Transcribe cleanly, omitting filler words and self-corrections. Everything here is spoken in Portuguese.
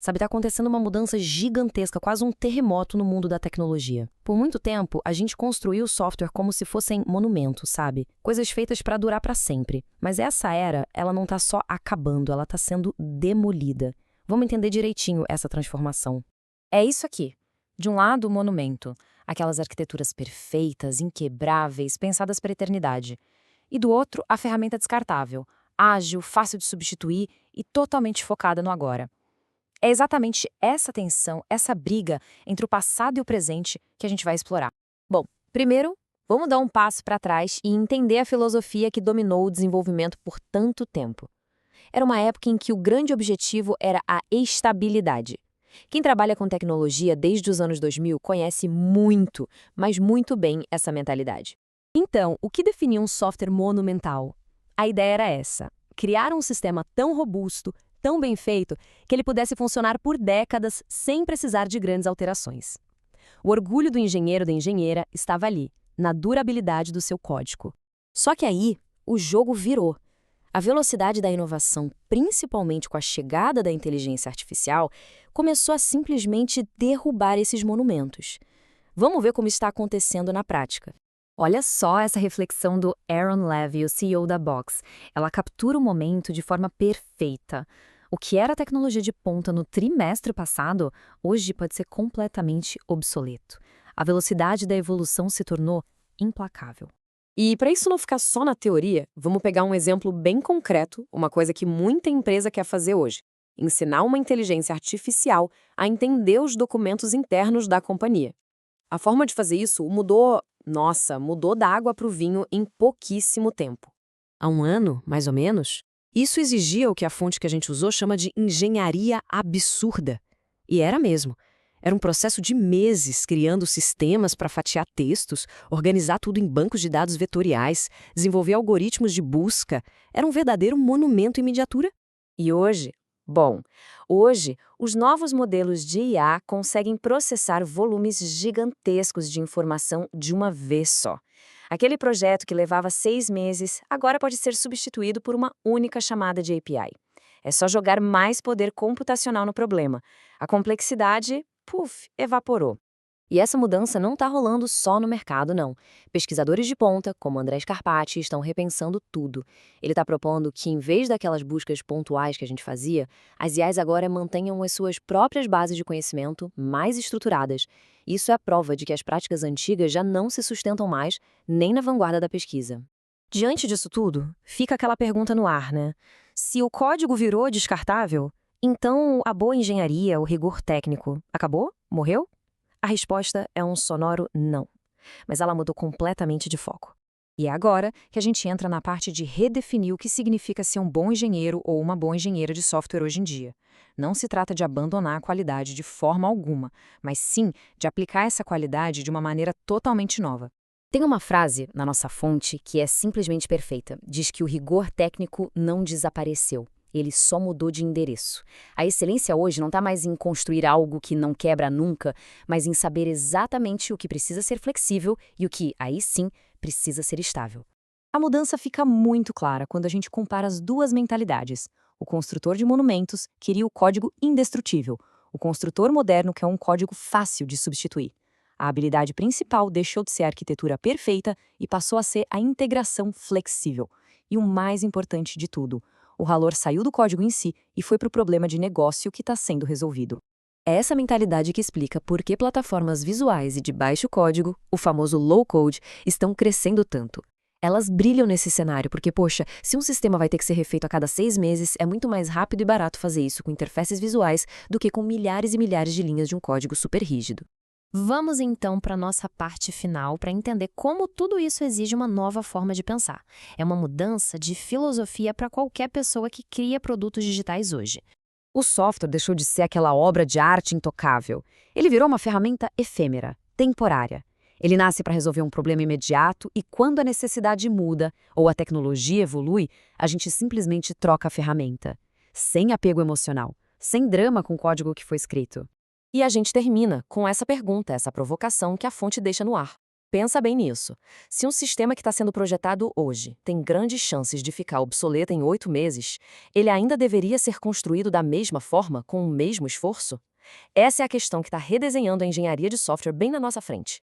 Sabe, tá acontecendo uma mudança gigantesca, quase um terremoto no mundo da tecnologia. Por muito tempo, a gente construiu o software como se fossem monumentos, sabe? Coisas feitas para durar para sempre. Mas essa era, ela não tá só acabando, ela tá sendo demolida. Vamos entender direitinho essa transformação. É isso aqui. De um lado, o monumento, aquelas arquiteturas perfeitas, inquebráveis, pensadas para a eternidade. E do outro, a ferramenta descartável, ágil, fácil de substituir e totalmente focada no agora. É exatamente essa tensão, essa briga entre o passado e o presente que a gente vai explorar. Bom, primeiro, vamos dar um passo para trás e entender a filosofia que dominou o desenvolvimento por tanto tempo. Era uma época em que o grande objetivo era a estabilidade. Quem trabalha com tecnologia desde os anos 2000 conhece muito, mas muito bem essa mentalidade. Então, o que definia um software monumental? A ideia era essa: criar um sistema tão robusto, tão bem feito, que ele pudesse funcionar por décadas sem precisar de grandes alterações. O orgulho do engenheiro ou da engenheira estava ali, na durabilidade do seu código. Só que aí, o jogo virou. A velocidade da inovação, principalmente com a chegada da inteligência artificial, começou a simplesmente derrubar esses monumentos. Vamos ver como está acontecendo na prática. Olha só essa reflexão do Aaron Levy, o CEO da Box. Ela captura o momento de forma perfeita. O que era tecnologia de ponta no trimestre passado, hoje pode ser completamente obsoleto. A velocidade da evolução se tornou implacável. E para isso não ficar só na teoria, vamos pegar um exemplo bem concreto, uma coisa que muita empresa quer fazer hoje: ensinar uma inteligência artificial a entender os documentos internos da companhia. A forma de fazer isso mudou da água para o vinho em pouquíssimo tempo. Há um ano, mais ou menos, isso exigia o que a fonte que a gente usou chama de engenharia absurda. E era mesmo. Era um processo de meses criando sistemas para fatiar textos, organizar tudo em bancos de dados vetoriais, desenvolver algoritmos de busca. Era um verdadeiro monumento em miniatura. E hoje? Bom, hoje, os novos modelos de IA conseguem processar volumes gigantescos de informação de uma vez só. Aquele projeto que levava 6 meses agora pode ser substituído por uma única chamada de API. É só jogar mais poder computacional no problema. A complexidade, evaporou. E essa mudança não está rolando só no mercado, não. Pesquisadores de ponta, como André Scarpati, estão repensando tudo. Ele está propondo que, em vez daquelas buscas pontuais que a gente fazia, as IAs agora mantenham as suas próprias bases de conhecimento mais estruturadas. Isso é a prova de que as práticas antigas já não se sustentam mais, nem na vanguarda da pesquisa. Diante disso tudo, fica aquela pergunta no ar, né? Se o código virou descartável, então a boa engenharia, o rigor técnico, acabou? Morreu? A resposta é um sonoro não, mas ela mudou completamente de foco. E é agora que a gente entra na parte de redefinir o que significa ser um bom engenheiro ou uma boa engenheira de software hoje em dia. Não se trata de abandonar a qualidade de forma alguma, mas sim de aplicar essa qualidade de uma maneira totalmente nova. Tem uma frase na nossa fonte que é simplesmente perfeita. Diz que o rigor técnico não desapareceu. Ele só mudou de endereço. A excelência hoje não está mais em construir algo que não quebra nunca, mas em saber exatamente o que precisa ser flexível e o que, aí sim, precisa ser estável. A mudança fica muito clara quando a gente compara as duas mentalidades. O construtor de monumentos queria o código indestrutível. O construtor moderno quer um código fácil de substituir. A habilidade principal deixou de ser a arquitetura perfeita e passou a ser a integração flexível. E o mais importante de tudo, o valor saiu do código em si e foi para o problema de negócio que está sendo resolvido. É essa mentalidade que explica por que plataformas visuais e de baixo código, o famoso low-code, estão crescendo tanto. Elas brilham nesse cenário porque, poxa, se um sistema vai ter que ser refeito a cada 6 meses, é muito mais rápido e barato fazer isso com interfaces visuais do que com milhares e milhares de linhas de um código super rígido. Vamos então para a nossa parte final para entender como tudo isso exige uma nova forma de pensar. É uma mudança de filosofia para qualquer pessoa que cria produtos digitais hoje. O software deixou de ser aquela obra de arte intocável. Ele virou uma ferramenta efêmera, temporária. Ele nasce para resolver um problema imediato e quando a necessidade muda ou a tecnologia evolui, a gente simplesmente troca a ferramenta. Sem apego emocional, sem drama com o código que foi escrito. E a gente termina com essa pergunta, essa provocação que a fonte deixa no ar. Pensa bem nisso. Se um sistema que está sendo projetado hoje tem grandes chances de ficar obsoleto em 8 meses, ele ainda deveria ser construído da mesma forma, com o mesmo esforço? Essa é a questão que está redesenhando a engenharia de software bem na nossa frente.